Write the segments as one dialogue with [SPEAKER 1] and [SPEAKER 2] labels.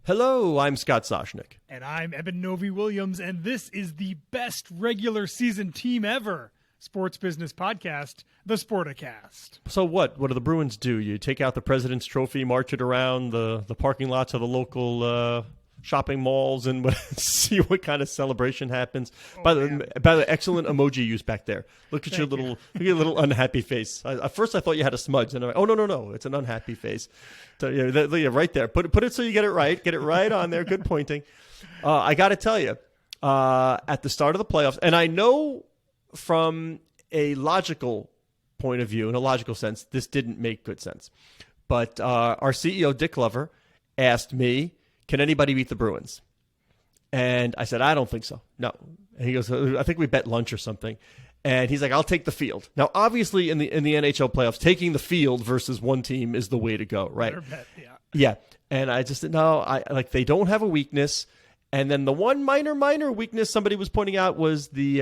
[SPEAKER 1] Hello, I'm Scott Soshnick.
[SPEAKER 2] And I'm Eben Novy-Williams, and this is the best regular season team ever. Sports business podcast, the Sporticast.
[SPEAKER 1] So what? What do the Bruins do? You take out the President's Trophy, march it around the parking lots of the local shopping malls, and see what kind of celebration happens. By the excellent emoji use back there. Look at your little unhappy face. At first I thought you had a smudge, and I'm like, oh no, it's an unhappy face. So right there. Put it so you get it right. Get it right on there. Good pointing. I got to tell you, at the start of the playoffs, and I know from a logical point of view, in a logical sense, this didn't make good sense. But our CEO, Dick Glover, asked me, can anybody beat the Bruins? And I said, I don't think so. No. And he goes, I think we bet lunch or something. And he's like, I'll take the field. Now, obviously, in the NHL playoffs, taking the field versus one team is the way to go, right?
[SPEAKER 2] Bet, yeah.
[SPEAKER 1] Yeah. And I just said, no, they don't have a weakness. And then the one minor weakness somebody was pointing out was the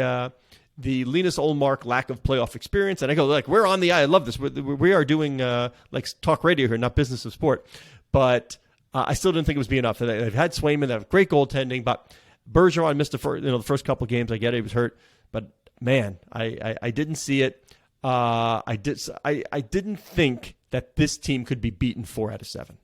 [SPEAKER 1] Linus Ullmark lack of playoff experience. And I go, we're on the eye. I love this. We are doing talk radio here, not business of sport. But I still didn't think it was be enough. They've had Swayman, they have great goaltending, but Bergeron missed the first couple of games. I get it, he was hurt, but man, I didn't see it. I didn't think that this team could be beaten 4 out of 7.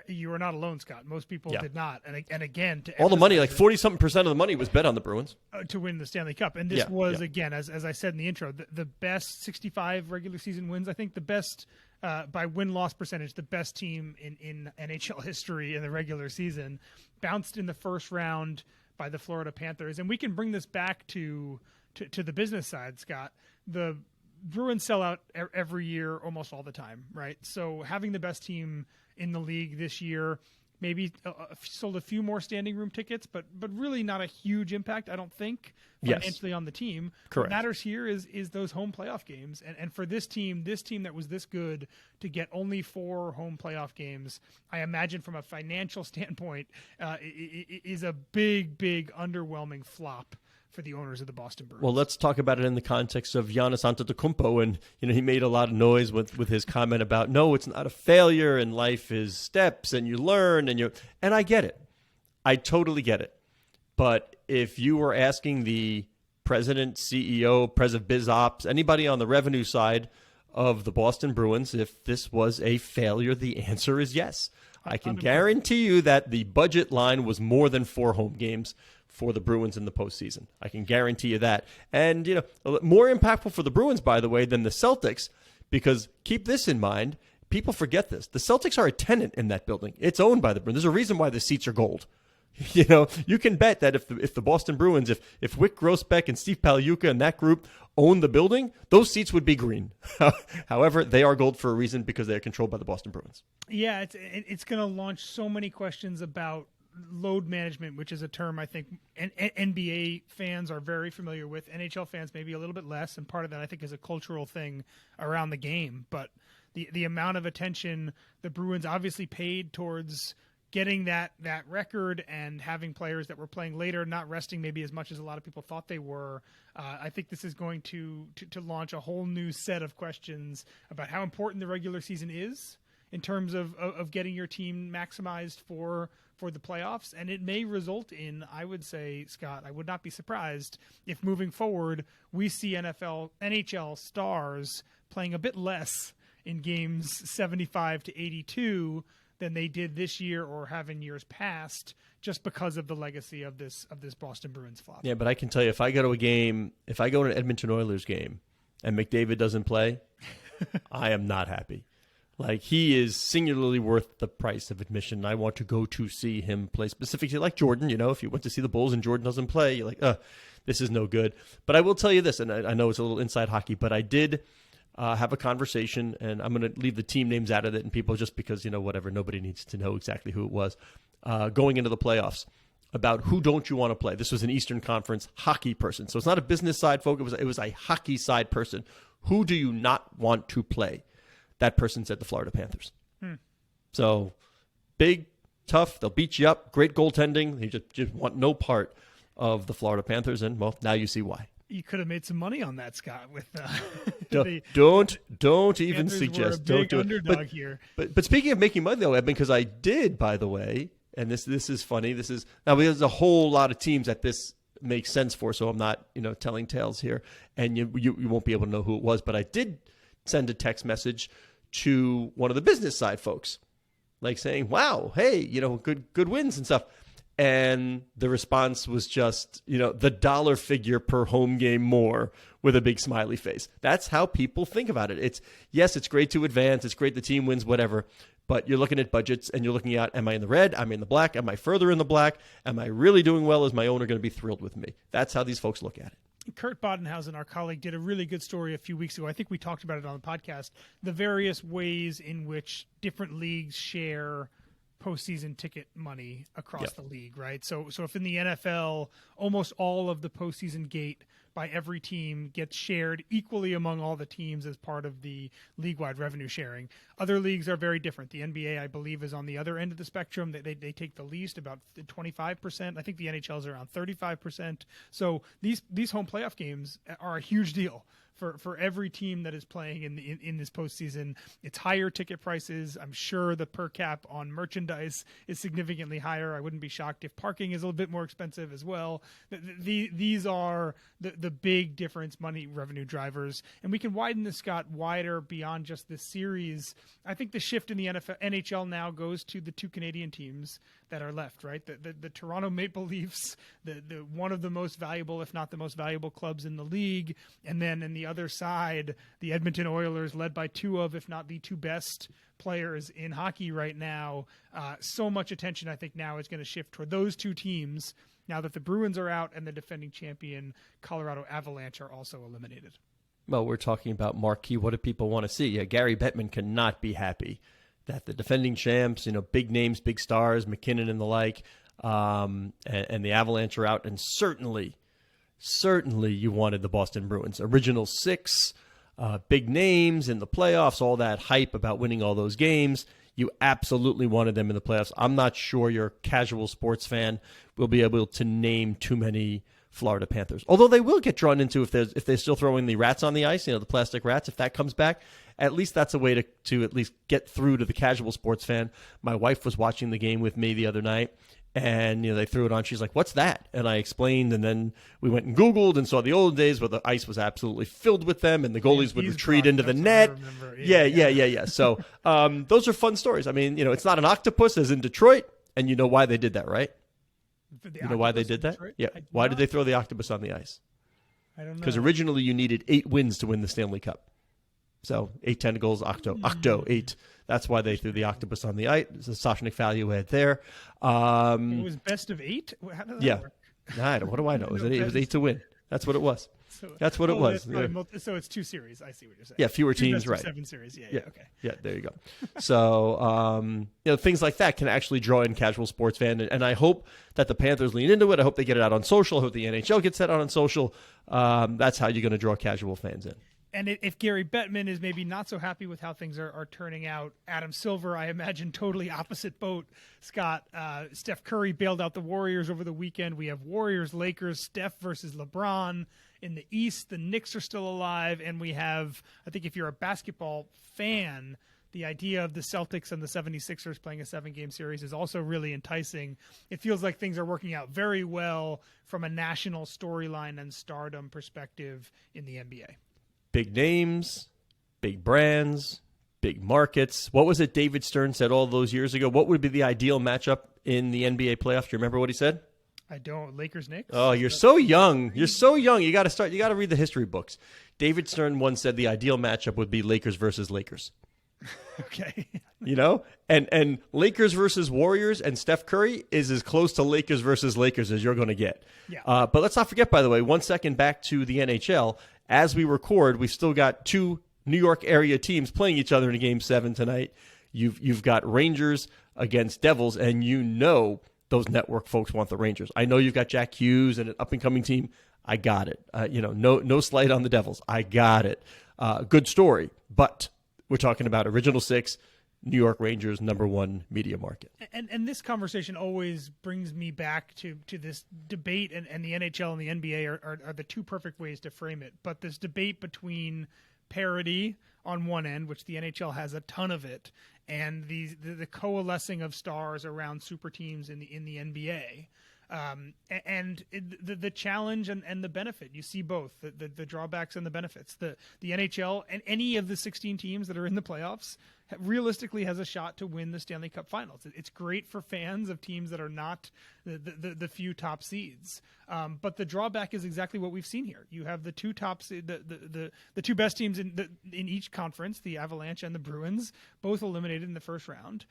[SPEAKER 2] You are not alone, Scott. Most people did not, and again,
[SPEAKER 1] all the money, 40-something% of the money was bet on the Bruins
[SPEAKER 2] to win the Stanley Cup, and this was again, as I said in the intro, the best 65 regular season wins. I think the best. By win-loss percentage, the best team in NHL history in the regular season, bounced in the first round by the Florida Panthers. And we can bring this back to the business side, Scott. The Bruins sell out every year, almost all the time, right? So having the best team in the league this year, maybe sold a few more standing room tickets, but really not a huge impact, I don't think, financially on the team.
[SPEAKER 1] Correct.
[SPEAKER 2] What matters here is those home playoff games. And for this team that was this good to get only 4 home playoff games, I imagine from a financial standpoint, is a big underwhelming flop for the owners of the Boston Bruins.
[SPEAKER 1] Well, let's talk about it in the context of Giannis Antetokounmpo, and he made a lot of noise with his comment about no, it's not a failure, and life is steps, and you learn, and I get it, I totally get it. But if you were asking the president, CEO, president biz ops, anybody on the revenue side of the Boston Bruins, if this was a failure, the answer is yes. I can guarantee you that the budget line was more than 4 home games for the Bruins in the postseason. I can guarantee you that. And, more impactful for the Bruins, by the way, than the Celtics, because keep this in mind, people forget this. The Celtics are a tenant in that building. It's owned by the Bruins. There's a reason why the seats are gold. You can bet that if the Boston Bruins, if Wyc Grousbeck and Steve Pagliuca and that group owned the building, those seats would be green. However, they are gold for a reason because they are controlled by the Boston Bruins.
[SPEAKER 2] Yeah, it's going to launch so many questions about load management, which is a term I think NBA fans are very familiar with. NHL fans maybe a little bit less, and part of that I think is a cultural thing around the game. But the amount of attention the Bruins obviously paid towards getting that record and having players that were playing later, not resting maybe as much as a lot of people thought they were. I think this is going to launch a whole new set of questions about how important the regular season is in terms of getting your team maximized for the playoffs. And it may result in, I would say, Scott, I would not be surprised if moving forward we see NHL stars playing a bit less in games 75 to 82 than they did this year or have in years past, just because of the legacy of this Boston Bruins flop.
[SPEAKER 1] Yeah, but I can tell you, if I go to an Edmonton Oilers game and McDavid doesn't play, I am not happy. He is singularly worth the price of admission. I want to go to see him play, specifically like Jordan. If you went to see the Bulls and Jordan doesn't play, you're like, this is no good. But I will tell you this, and I know it's a little inside hockey, but I did have a conversation, and I'm going to leave the team names out of it, and people just because, whatever, nobody needs to know exactly who it was, going into the playoffs, about who don't you want to play. This was an Eastern Conference hockey person. So it's not a business side folk. It was a hockey side person. Who do you not want to play? That person said the Florida Panthers. So big, tough, they'll beat you up, great goaltending. They just want no part of the Florida Panthers, and, well, now you see why.
[SPEAKER 2] You could have made some money on that, Scott. With
[SPEAKER 1] don't even
[SPEAKER 2] Panthers
[SPEAKER 1] suggest.
[SPEAKER 2] Were a big
[SPEAKER 1] don't do
[SPEAKER 2] underdog
[SPEAKER 1] it.
[SPEAKER 2] Here.
[SPEAKER 1] But speaking of making money, though, Eben, because I did, by the way, and this is funny. Now there's a whole lot of teams that this makes sense for, so I'm not telling tales here, and you won't be able to know who it was. But I did send a text message to one of the business side folks, like saying, "Wow, hey, good wins and stuff." And the response was just, the dollar figure per home game more with a big smiley face. That's how people think about it. It's great to advance. It's great the team wins, whatever. But you're looking at budgets and you're looking at, am I in the red? Am I in the black? Am I further in the black? Am I really doing well? Is my owner going to be thrilled with me? That's how these folks look at it.
[SPEAKER 2] Kurt Bodenhausen, our colleague, did a really good story a few weeks ago. I think we talked about it on the podcast. The various ways in which different leagues share postseason ticket money across the league, right? So if in the NFL, almost all of the postseason gate by every team gets shared equally among all the teams as part of the league-wide revenue sharing. Other leagues are very different. The NBA, I believe, is on the other end of the spectrum. They take the least, about 25%. I think the NHL is around 35%. So these home playoff games are a huge deal for every team that is playing in this postseason. It's higher ticket prices. I'm sure the per cap on merchandise is significantly higher. I wouldn't be shocked if parking is a little bit more expensive as well. These are the big difference money revenue drivers. And we can widen this, Scott, wider beyond just this series. I think the shift in the NHL now goes to the two Canadian teams that are left, right? The Toronto Maple Leafs, the one of the most valuable, if not the most valuable clubs in the league. And then in the other side, the Edmonton Oilers, led by two of, if not the two best players in hockey right now. So much attention, I think, now is going to shift toward those two teams now that the Bruins are out and the defending champion Colorado Avalanche are also eliminated.
[SPEAKER 1] Well, we're talking about marquee. What do people want to see? Yeah, Gary Bettman cannot be happy that the defending champs, big names, big stars, McKinnon and the like, and the Avalanche are out. And certainly you wanted the Boston Bruins. Original six, big names in the playoffs, all that hype about winning all those games. You absolutely wanted them in the playoffs. I'm not sure your casual sports fan will be able to name too many Florida Panthers. Although they will get drawn into if they're still throwing the rats on the ice, the plastic rats, if that comes back. At least that's a way to at least get through to the casual sports fan. My wife was watching the game with me the other night, and they threw it on. She's like, "What's that?" And I explained, and then we went and Googled and saw the old days where the ice was absolutely filled with them, and the goalies would retreat into the net. Yeah. So those are fun stories. I mean, it's not an octopus as in Detroit, and you know why they did that, right? You know why they did that? Yeah. Why did they throw the octopus on the ice?
[SPEAKER 2] I don't know.
[SPEAKER 1] Because originally you needed 8 wins to win the Stanley Cup. So 8 tentacles, octo, 8. That's why they threw the octopus on the ice. It's a Soshnick value add there.
[SPEAKER 2] It was best of 8? How did that work?
[SPEAKER 1] What do I know? It was 8 to win. That's what it was. That's what it was.
[SPEAKER 2] So it's 2 series. I see what you're saying.
[SPEAKER 1] Yeah, fewer teams, right?
[SPEAKER 2] 7 series. Yeah. Okay.
[SPEAKER 1] Yeah, there you go. So, things like that can actually draw in casual sports fan, and I hope that the Panthers lean into it. I hope they get it out on social. I hope the NHL gets that out on social. That's how you're going to draw casual fans in.
[SPEAKER 2] And if Gary Bettman is maybe not so happy with how things are turning out, Adam Silver, I imagine, totally opposite boat. Scott, Steph Curry bailed out the Warriors over the weekend. We have Warriors, Lakers, Steph versus LeBron. In the East, the Knicks are still alive. And we have, I think if you're a basketball fan, the idea of the Celtics and the 76ers playing a 7-game series is also really enticing. It feels like things are working out very well from a national storyline and stardom perspective in the NBA.
[SPEAKER 1] Big names, big brands, big markets. What was it David Stern said all those years ago? What would be the ideal matchup in the NBA playoffs? Do you remember what he said?
[SPEAKER 2] I don't. Lakers, Knicks?
[SPEAKER 1] Oh, you're so young. You're so young. You got to read the history books. David Stern once said the ideal matchup would be Lakers versus Lakers.
[SPEAKER 2] Okay.
[SPEAKER 1] And Lakers versus Warriors and Steph Curry is as close to Lakers versus Lakers as you're going to get.
[SPEAKER 2] Yeah.
[SPEAKER 1] But let's not forget, by the way, 1 second back to the NHL. As we record, we've still got 2 New York area teams playing each other in a Game 7 tonight. You've got Rangers against Devils, and those network folks want the Rangers. I know you've got Jack Hughes and an up-and-coming team. I got it. No slight on the Devils. I got it. Good story. But we're talking about Original 6, New York Rangers, #1 media market.
[SPEAKER 2] And this conversation always brings me back to this debate, and the NHL and the NBA are the two perfect ways to frame it. But this debate between parity on one end, which the NHL has a ton of it, and the coalescing of stars around super teams in the NBA. And the challenge and the benefit, you see both the drawbacks and the benefits. The NHL and any of the 16 teams that are in the playoffs realistically has a shot to win the Stanley Cup Finals. It's great for fans of teams that are not the few top seeds. But the drawback is exactly what we've seen here. You have the two the two best teams in each conference, the Avalanche and the Bruins, both eliminated in the first round.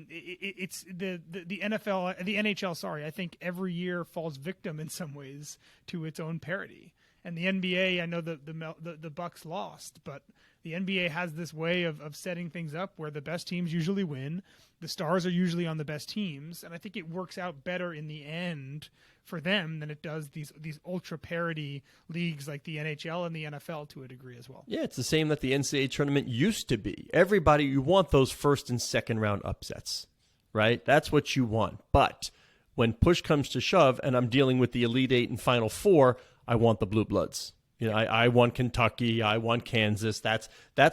[SPEAKER 2] It's the NHL. Sorry, I think every year falls victim in some ways to its own parity. And the NBA, I know the Bucks lost, but the NBA has this way of setting things up where the best teams usually win. The stars are usually on the best teams, and I think it works out better in the end for them than it does these ultra parity leagues like the NHL and the NFL to a degree as well.
[SPEAKER 1] Yeah, it's the same that the NCAA tournament used to be. Everybody, you want those first and second round upsets, right? That's what you want. But when push comes to shove and I'm dealing with the Elite Eight and Final Four, I want the blue bloods. You know, I want Kentucky. I want Kansas. That's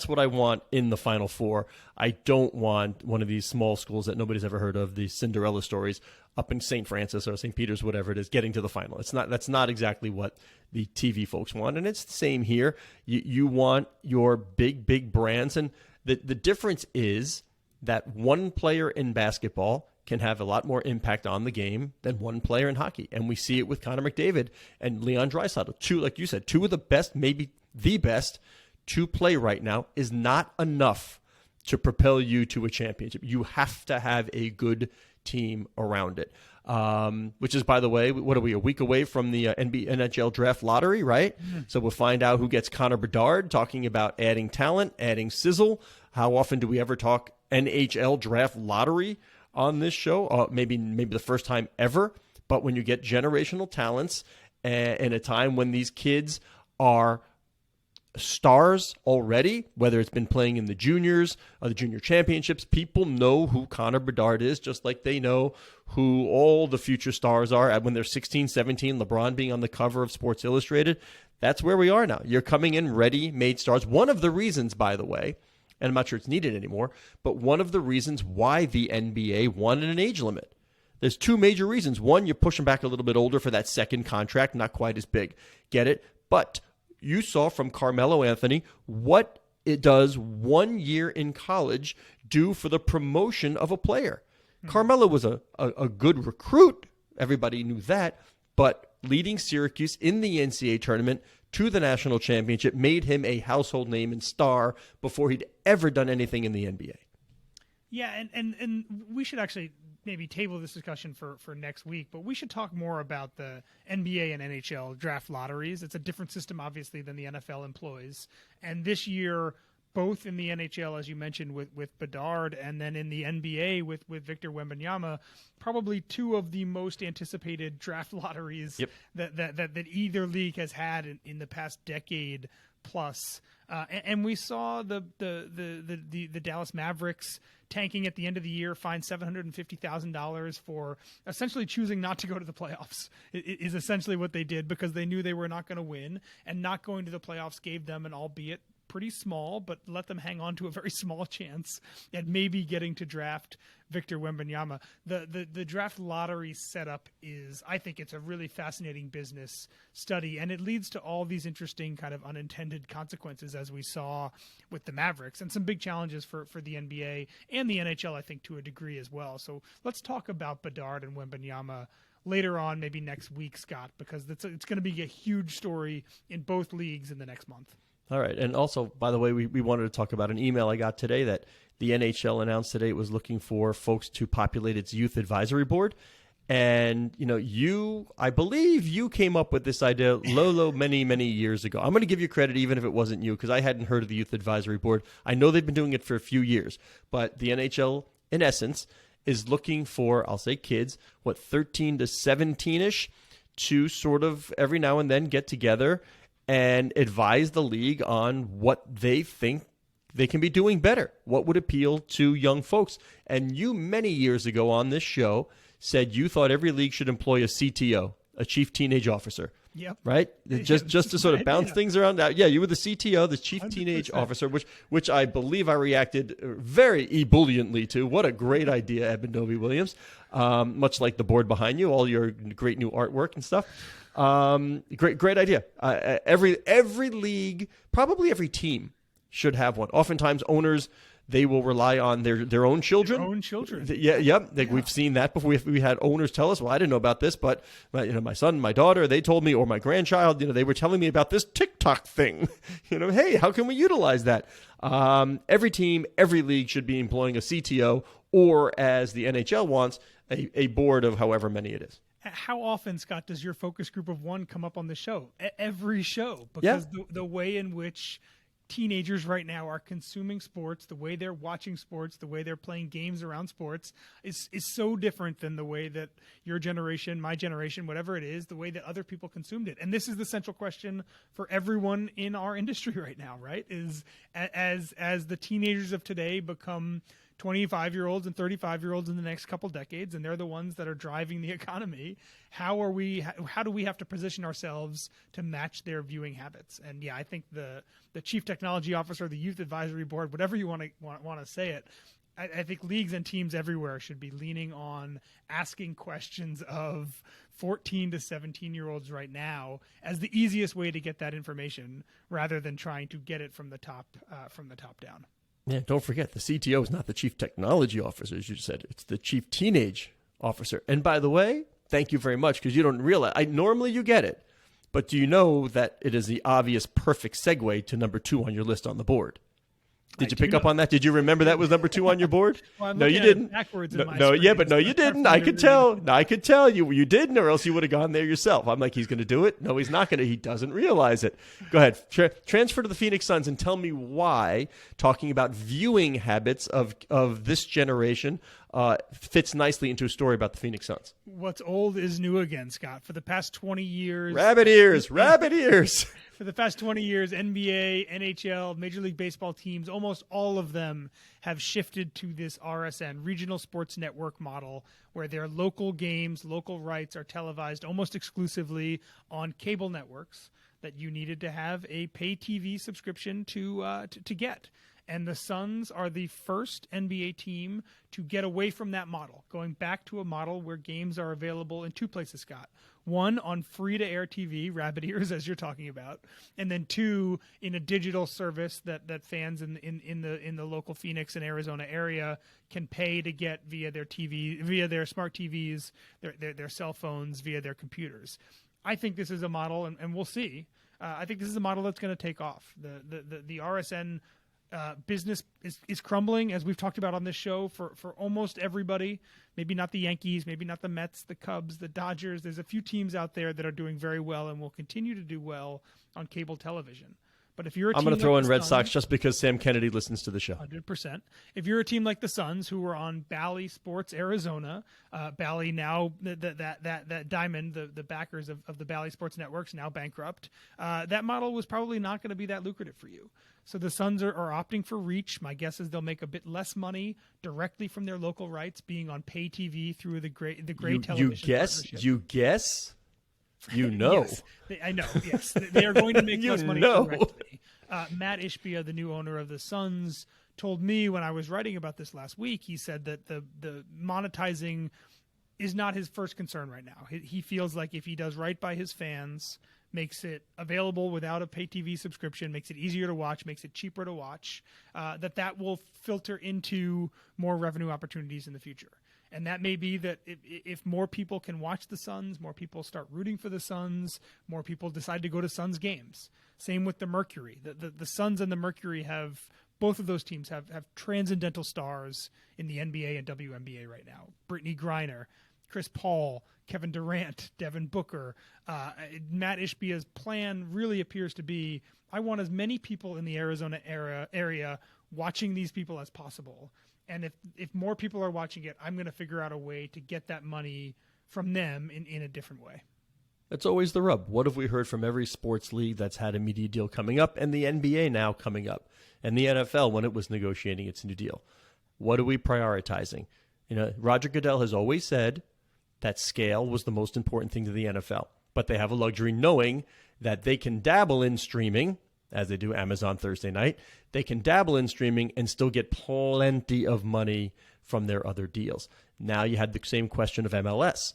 [SPEAKER 1] what I want in the Final Four. I don't want one of these small schools that nobody's ever heard of, these Cinderella stories up in St. Francis or St. Peter's, whatever it is, getting to the final. That's not exactly what the TV folks want, and it's the same here. You want your big brands, and the difference is that one player in basketball can have a lot more impact on the game than one player in hockey. And we see it with Connor McDavid and Leon Draisaitl. Two, like you said, two of the best, maybe the best, to play right now is not enough to propel you to a championship. You have to have a good team around it. Which is, by the way, what are we, a week away from the NHL draft lottery, right? Mm-hmm. So we'll find out who gets Connor Bedard, talking about adding talent, adding sizzle. How often do we ever talk NHL draft lottery on this show? Maybe the first time ever. But when you get generational talents in a time when these kids are stars already, whether it's been playing in the juniors or the junior championships, people know who Connor Bedard is, just like they know who all the future stars are. When they're 16, 17, LeBron being on the cover of Sports Illustrated, that's where we are now. You're coming in ready-made stars. One of the reasons, by the way, and I'm not sure it's needed anymore, but one of the reasons why the NBA wanted an age limit. There's two major reasons. One, you're pushing back a little bit older for that second contract, not quite as big. Get it? But you saw from Carmelo Anthony what it does 1 year in college do for the promotion of a player. Carmelo was a good recruit. Everybody knew that. But leading Syracuse in the NCAA tournament to the national championship made him a household name and star before he'd ever done anything in the NBA.
[SPEAKER 2] Yeah, and we should actually maybe table this discussion for next week, but we should talk more about the NBA and NHL draft lotteries. It's a different system, obviously, than the NFL employs. And this year, both in the NHL, as you mentioned, with Bedard, and then in the NBA with Victor Wembanyama, probably two of the most anticipated draft lotteries that either league has had in the past decade plus. And we saw the Dallas Mavericks tanking at the end of the year, fined $750,000 for essentially choosing not to go to the playoffs. It is essentially what they did, because they knew they were not going to win, and not going to the playoffs gave them an albeit pretty small, but let them hang on to a very small chance at maybe getting to draft Victor Wembanyama. The draft lottery setup is, I think it's a really fascinating business study, and it leads to all these interesting kind of unintended consequences, as we saw with the Mavericks, and some big challenges for the NBA and the NHL, I think, to a degree as well. So let's talk about Bedard and Wembanyama later on, maybe next week, Scott, because it's going to be a huge story in both leagues in the next month.
[SPEAKER 1] All right. And also, by the way, we wanted to talk about an email I got today that the NHL announced today it was looking for folks to populate its youth advisory board. And, I believe you came up with this idea, Lolo, many, many years ago. I'm going to give you credit even if it wasn't you, because I hadn't heard of the youth advisory board. I know they've been doing it for a few years, but the NHL, in essence, is looking for, I'll say kids, 13 to 17-ish, to sort of every now and then get together and advise the league on what they think they can be doing better, what would appeal to young folks. And you, many years ago on this show, said you thought every league should employ a CTO. a chief teenage officer.
[SPEAKER 2] Yep.
[SPEAKER 1] Right? Just to sort of bounce things around. Yeah, you were the CTO, the chief
[SPEAKER 2] 100%.
[SPEAKER 1] teenage officer, which I believe I reacted very ebulliently to. What a great idea, Eben Novy-Williams. Much like the board behind you, all your great new artwork and stuff. Great idea. Every league, probably every team should have one. Oftentimes owners, they will rely on their own children.
[SPEAKER 2] Their own children.
[SPEAKER 1] We've seen that before. We had owners tell us, well, I didn't know about this, but my son, my daughter, they told me, or my grandchild, they were telling me about this TikTok thing. Hey, how can we utilize that? Every team, every league should be employing a CTO, or as the NHL wants, a board of however many it is.
[SPEAKER 2] How often, Scott, does your focus group of one come up on the show? Every show, because the way in which teenagers right now are consuming sports, the way they're watching sports, the way they're playing games around sports is so different than the way that your generation, my generation, whatever it is, the way that other people consumed it. And this is the central question for everyone in our industry right now, right? Is as the teenagers of today become 25-year-olds and 35-year-olds in the next couple decades, and they're the ones that are driving the economy. How do we have to position ourselves to match their viewing habits? And I think the chief technology officer, the youth advisory board, whatever you want to say it, I think leagues and teams everywhere should be leaning on asking questions of 14 to 17-year-olds right now as the easiest way to get that information, rather than trying to get it from the top down.
[SPEAKER 1] Yeah, don't forget, the CTO is not the chief technology officer, as you said. It's the chief teenage officer. And by the way, thank you very much, because you don't realize, normally you get it, but do you know that it is the obvious perfect segue to number 2 on your list on the board? Did you pick up on that? Did you remember that was number 2 on your board?
[SPEAKER 2] Well,
[SPEAKER 1] no, you didn't.
[SPEAKER 2] Backwards
[SPEAKER 1] no, you didn't. I could tell. I could tell you didn't, or else you would have gone there yourself. I'm like, he's going to do it. No, he's not going to. He doesn't realize it. Go ahead. Transfer to the Phoenix Suns and tell me why talking about viewing habits of this generation fits nicely into a story about the Phoenix Suns.
[SPEAKER 2] What's old is new again, Scott. For the past 20 years.
[SPEAKER 1] Rabbit ears.
[SPEAKER 2] For the past 20 years, NBA, NHL, Major League Baseball teams, almost all of them have shifted to this RSN, Regional Sports Network model, where their local games, local rights are televised almost exclusively on cable networks that you needed to have a pay TV subscription to get. And the Suns are the first NBA team to get away from that model, going back to a model where games are available in 2 places, Scott. 1, on free-to-air TV, rabbit ears, as you're talking about, and then 2, in a digital service that fans in the local Phoenix and Arizona area can pay to get via their TV, via their smart TVs, their cell phones, via their computers. I think this is a model, and we'll see. I think this is a model that's going to take off. The RSN business is crumbling, as we've talked about on this show, for almost everybody. Maybe not the Yankees, maybe not the Mets, the Cubs, the Dodgers. There's a few teams out there that are doing very well and will continue to do well on cable television. But if you're a team,
[SPEAKER 1] I'm going to throw
[SPEAKER 2] like
[SPEAKER 1] in Red Sox just because Sam Kennedy listens to the show.
[SPEAKER 2] 100%. If you're a team like the Suns, who were on Bally Sports Arizona, Bally now, that diamond, the backers of the Bally Sports Networks, now bankrupt, that model was probably not going to be that lucrative for you. So the Suns are opting for reach. My guess is they'll make a bit less money directly from their local rights, being on pay TV through the great television.
[SPEAKER 1] You guess? You know.
[SPEAKER 2] Yes, I know, yes. They are going to make less money directly. Matt Ishbia, the new owner of the Suns, told me when I was writing about this last week, he said that the monetizing is not his first concern right now. He feels like if he does right by his fans, makes it available without a pay TV subscription, makes it easier to watch, makes it cheaper to watch, that will filter into more revenue opportunities in the future. And that may be that if more people can watch the Suns, more people start rooting for the Suns, more people decide to go to Suns games. Same with the Mercury. The Suns and the Mercury have, both of those teams have transcendental stars in the NBA and WNBA right now. Brittany Griner, Chris Paul, Kevin Durant, Devin Booker. Matt Ishbia's plan really appears to be, I want as many people in the Arizona area watching these people as possible. And if more people are watching it, I'm going to figure out a way to get that money from them in a different way.
[SPEAKER 1] That's always the rub. What have we heard from every sports league that's had a media deal coming up, and the NBA now coming up, and the NFL when it was negotiating its new deal? What are we prioritizing? Roger Goodell has always said that scale was the most important thing to the NFL. But they have a luxury knowing that they can dabble in streaming, as they do Amazon Thursday night. They can dabble in streaming and still get plenty of money from their other deals. Now you had the same question of MLS,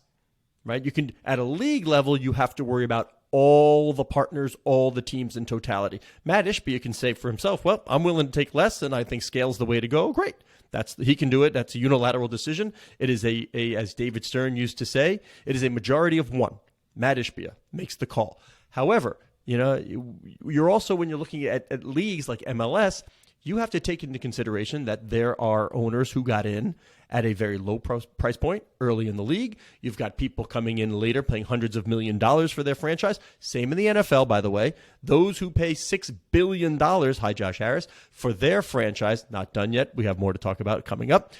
[SPEAKER 1] right? You can, at a league level, you have to worry about all the partners, all the teams in totality. Matt Ishbia can say for himself, well, I'm willing to take less, and I think scale's the way to go. Great. He can do it. That's a unilateral decision. It is a as David Stern used to say, it is a majority of one. Matt Ishbia makes the call. However, you're also, when you're looking at leagues like MLS, you have to take into consideration that there are owners who got in at a very low price point early in the league. You've got people coming in later paying hundreds of $millions for their franchise. Same in the NFL, by the way. Those who pay $6 billion, hi Josh Harris, for their franchise, not done yet. We have more to talk about coming up,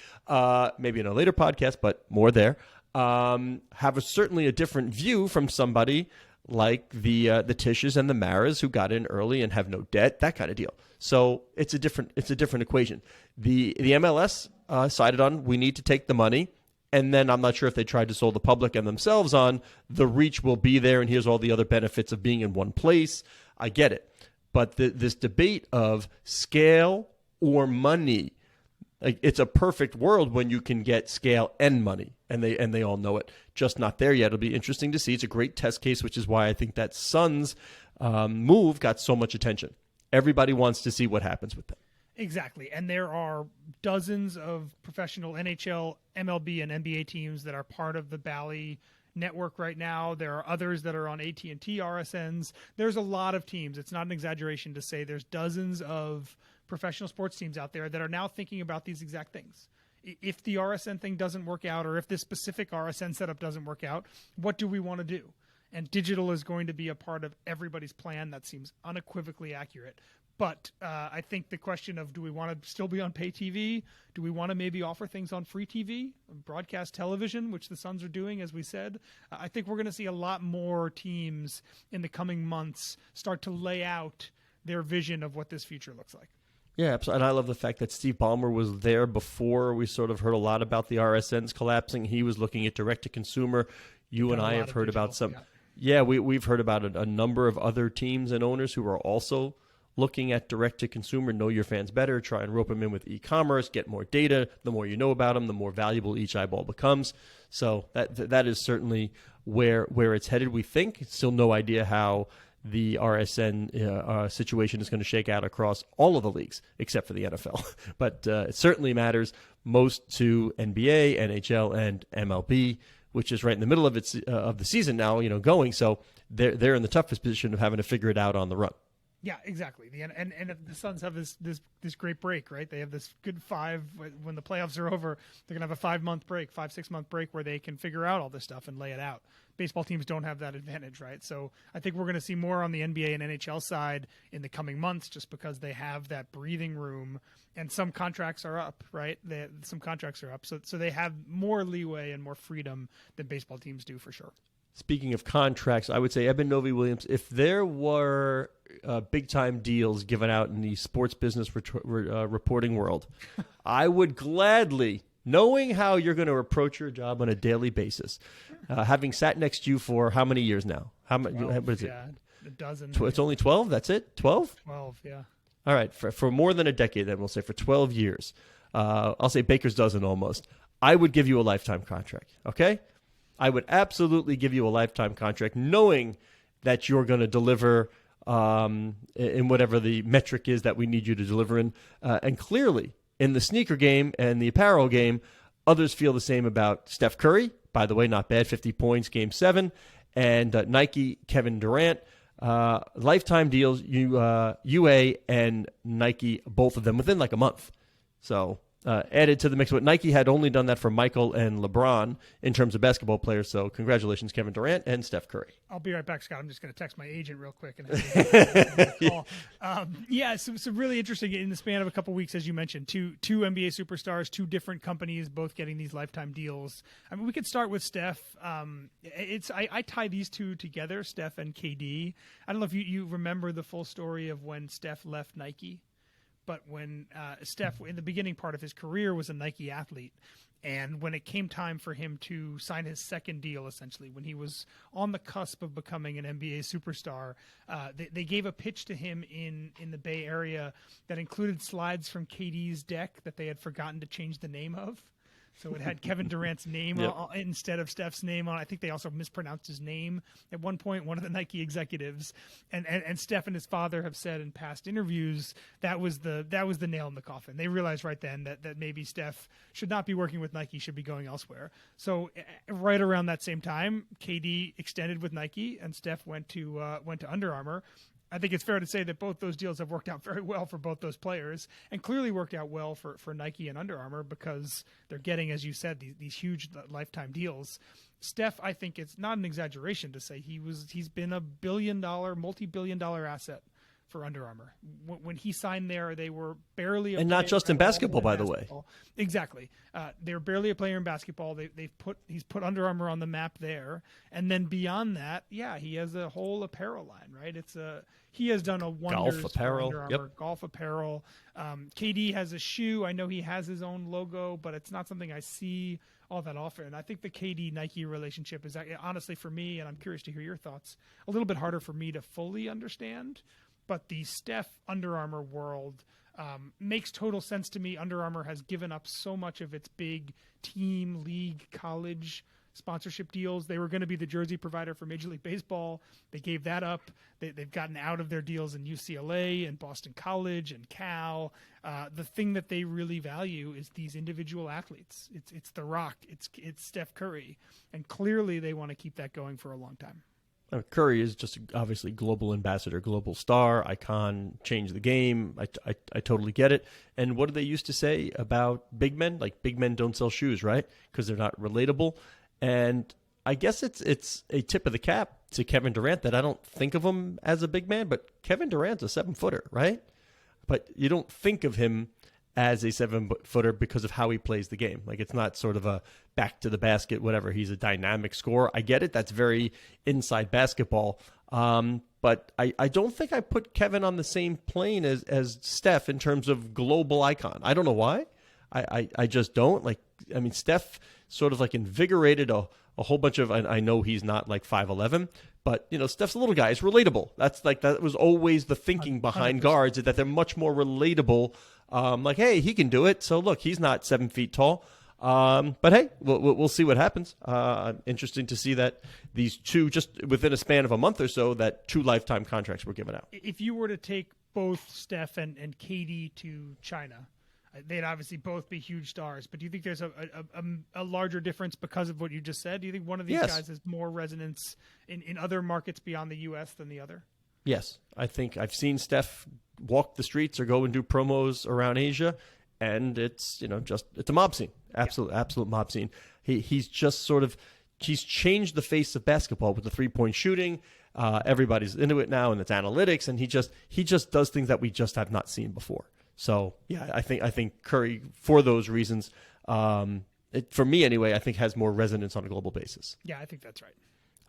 [SPEAKER 1] maybe in a later podcast, but more there, have certainly a different view from somebody like the Tishes and the Maras who got in early and have no debt, that kind of deal. So it's a different equation. The MLS sided on we need to take the money, and then I'm not sure if they tried to sell the public and themselves on the reach will be there, and here's all the other benefits of being in one place. I get it, but this debate of scale or money, like, it's a perfect world when you can get scale and money, and they all know it. Just not there yet. It'll be interesting to see. It's a great test case, which is why I think that Suns move got so much attention. Everybody wants to see what happens with them.
[SPEAKER 2] Exactly, and there are dozens of professional NHL, MLB, and NBA teams that are part of the Bally network right now. There are others that are on AT&T RSNs. There's a lot of teams. It's not an exaggeration to say there's dozens of professional sports teams out there that are now thinking about these exact things. If the RSN thing doesn't work out, or if this specific RSN setup doesn't work out, what do we want to do? And digital is going to be a part of everybody's plan. That seems unequivocally accurate. But I think the question of, do we want to still be on pay TV? Do we want to maybe offer things on free TV, broadcast television, which the Suns are doing, as we said? I think we're going to see a lot more teams in the coming months start to lay out their vision of what this future looks like.
[SPEAKER 1] Yeah, absolutely. And I love the fact that Steve Ballmer was there before we sort of heard a lot about the RSNs collapsing. He was looking at direct-to-consumer. You and I have heard about some. Yeah, we've heard about a number of other teams and owners who are also looking at direct-to-consumer, know your fans better, try and rope them in with e-commerce, get more data. The more you know about them, the more valuable each eyeball becomes. So that is certainly where it's headed, we think. Still no idea how the RSN situation is going to shake out across all of the leagues, except for the NFL. But it certainly matters most to NBA, NHL, and MLB, which is right in the middle of of the season now, going. So they're in the toughest position of having to figure it out on the run.
[SPEAKER 2] Yeah, exactly. And the Suns have this great break, right? They have this good when the playoffs are over, they're going to have a 6-month break where they can figure out all this stuff and lay it out. Baseball teams don't have that advantage, right? So I think we're going to see more on the NBA and NHL side in the coming months just because they have that breathing room, and some contracts are up, right? Some contracts are up. So they have more leeway and more freedom than baseball teams do for sure.
[SPEAKER 1] Speaking of contracts, I would say Eben Novy-Williams, if there were big-time deals given out in the sports business reporting world, I would gladly, knowing how you're going to approach your job on a daily basis, having sat next to you for how many years now? What is it?
[SPEAKER 2] Yeah, a dozen.
[SPEAKER 1] It's only 12? That's it? 12?
[SPEAKER 2] 12, yeah.
[SPEAKER 1] All right, for more than a decade, then we'll say for 12 years. I'll say baker's dozen almost. I would give you a lifetime contract, okay? I would absolutely give you a lifetime contract, knowing that you're going to deliver in whatever the metric is that we need you to deliver in. And clearly, in the sneaker game and the apparel game, others feel the same about Steph Curry. By the way, not bad, 50 points, Game 7. And Nike, Kevin Durant. Lifetime deals, UA and Nike, both of them, within like a month. So added to the mix. But Nike had only done that for Michael and LeBron in terms of basketball players. So congratulations, Kevin Durant and Steph Curry.
[SPEAKER 2] I'll be right back, Scott. I'm just going to text my agent real quick. And call. So really interesting in the span of a couple weeks, as you mentioned, two NBA superstars, two different companies, both getting these lifetime deals. I mean, we could start with Steph. I tie these two together, Steph and KD. I don't know if you remember the full story of when Steph left Nike. But when Steph, in the beginning part of his career, was a Nike athlete, And when it came time for him to sign his second deal, essentially, when he was on the cusp of becoming an NBA superstar, they gave a pitch to him in the Bay Area that included slides from KD's deck that they had forgotten to change the name of. So it had Kevin Durant's name instead of Steph's name on. I think they also mispronounced his name at one point, one of the Nike executives. And Steph and his father have said in past interviews that was the nail in the coffin. They realized right then that maybe Steph should not be working with Nike, should be going elsewhere. So right around that same time, KD extended with Nike and Steph went to Under Armour. I think it's fair to say that both those deals have worked out very well for both those players, and clearly worked out well for Nike and Under Armour because they're getting, as you said, these huge lifetime deals. Steph, I think it's not an exaggeration to say he's been a multi-billion-dollar asset for Under Armour. When he signed there, they were barely a
[SPEAKER 1] and not just in basketball, by the way.
[SPEAKER 2] Exactly, they were barely a player in basketball. He's put Under Armour on the map there, and then beyond that, he has a whole apparel line. Right, he has done a wonders
[SPEAKER 1] golf apparel,
[SPEAKER 2] for Under Armour, golf apparel. KD has a shoe. I know he has his own logo, but it's not something I see all that often. I think the KD Nike relationship is honestly for me, and I'm curious to hear your thoughts, a little bit harder for me to fully understand. But the Steph Under Armour world makes total sense to me. Under Armour has given up so much of its big team, league, college sponsorship deals. They were going to be the jersey provider for Major League Baseball. They gave that up. They've gotten out of their deals in UCLA and Boston College and Cal. The thing that they really value is these individual athletes. It's The Rock. It's Steph Curry. And clearly they want to keep that going for a long time.
[SPEAKER 1] Curry is just obviously global ambassador, global star, icon, change the game. I totally get it. And what do they used to say about big men? Like, big men don't sell shoes, right? Because they're not relatable. And I guess it's a tip of the cap to Kevin Durant that I don't think of him as a big man, but Kevin Durant's a 7-footer, right? But you don't think of him as a 7-footer because of how he plays the game. Like, it's not sort of a back to the basket, whatever. He's a dynamic scorer. I get it. That's very inside basketball. But I don't think I put Kevin on the same plane as Steph in terms of global icon. I don't know why. I just don't. Like, I mean, Steph sort of like invigorated a whole bunch of, I know he's not like 5'11", but, Steph's a little guy. It's relatable. That was always the thinking behind
[SPEAKER 2] 100%.
[SPEAKER 1] guards, is that they're much more relatable. Like, hey, he can do it. So look, he's not 7 feet tall. But hey, we'll see what happens. Interesting to see that these two, just within a span of a month or so, that 2 lifetime contracts were given out.
[SPEAKER 2] If you were to take both Steph and KD to China, they'd obviously both be huge stars. But do you think there's a larger difference because of what you just said? Do you think one of these guys has more resonance in other markets beyond the U.S. than the other?
[SPEAKER 1] Yes. I think I've seen Steph walk the streets or go and do promos around Asia, and it's, it's a mob scene. Absolute mob scene. He's just he's changed the face of basketball with the 3-point shooting. Everybody's into it now, and it's analytics, and he just does things that we just have not seen before. So yeah, I think Curry, for those reasons, for me anyway, I think has more resonance on a global basis.
[SPEAKER 2] Yeah, I think that's right.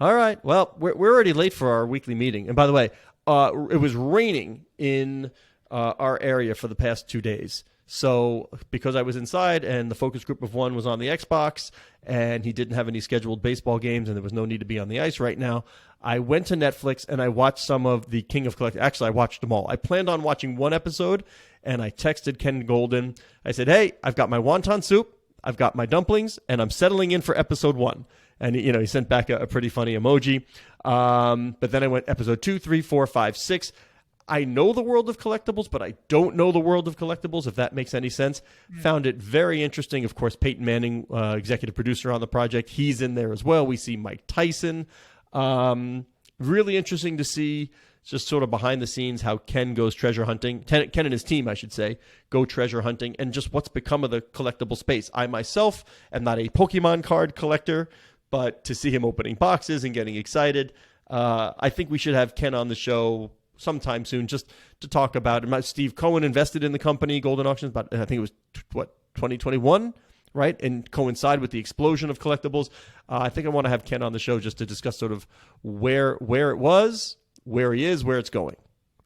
[SPEAKER 1] All right. Well, we're already late for our weekly meeting. And by the way, it was raining in our area for the past 2 days. So because I was inside and the focus group of one was on the Xbox and he didn't have any scheduled baseball games and there was no need to be on the ice right now, I went to Netflix and I watched some of the King of Collectibles. Actually, I watched them all. I planned on watching one episode and I texted Ken Golden. I said, hey, I've got my wonton soup, I've got my dumplings, and I'm settling in for episode 1. And, he sent back a pretty funny emoji. But then I went episode 2, 3, 4, 5, 6. I know the world of collectibles, but I don't know the world of collectibles, if that makes any sense. Found it very interesting. Of course, Peyton Manning, executive producer on the project, he's in there as well. We see Mike Tyson. Really interesting to see just sort of behind the scenes how Ken goes treasure hunting. Ken and his team, I should say, go treasure hunting, and just what's become of the collectible space. I myself am not a Pokemon card collector, but to see him opening boxes and getting excited, I think we should have Ken on the show sometime soon just to talk about it. Steve Cohen invested in the company, Golden Auctions, but I think it was, 2021, right? And coincide with the explosion of collectibles. I think I want to have Ken on the show just to discuss sort of where it was, where he is, where it's going.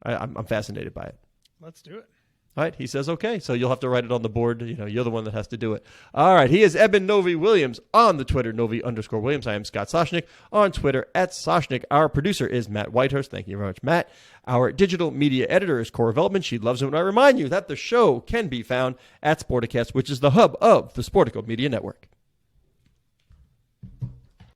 [SPEAKER 1] I'm fascinated by it.
[SPEAKER 2] Let's do it.
[SPEAKER 1] All right, he says okay, so you'll have to write it on the board. You're the one that has to do it. All right, he is Eben Novy-Williams on the Twitter, Novy_Williams. I am Scott Soshnick on Twitter @Soshnick. Our producer is Matt Whitehurst. Thank you very much, Matt. Our digital media editor is Cora Veltman. She loves it when I remind you that the show can be found at Sporticast, which is the hub of the Sportico Media Network.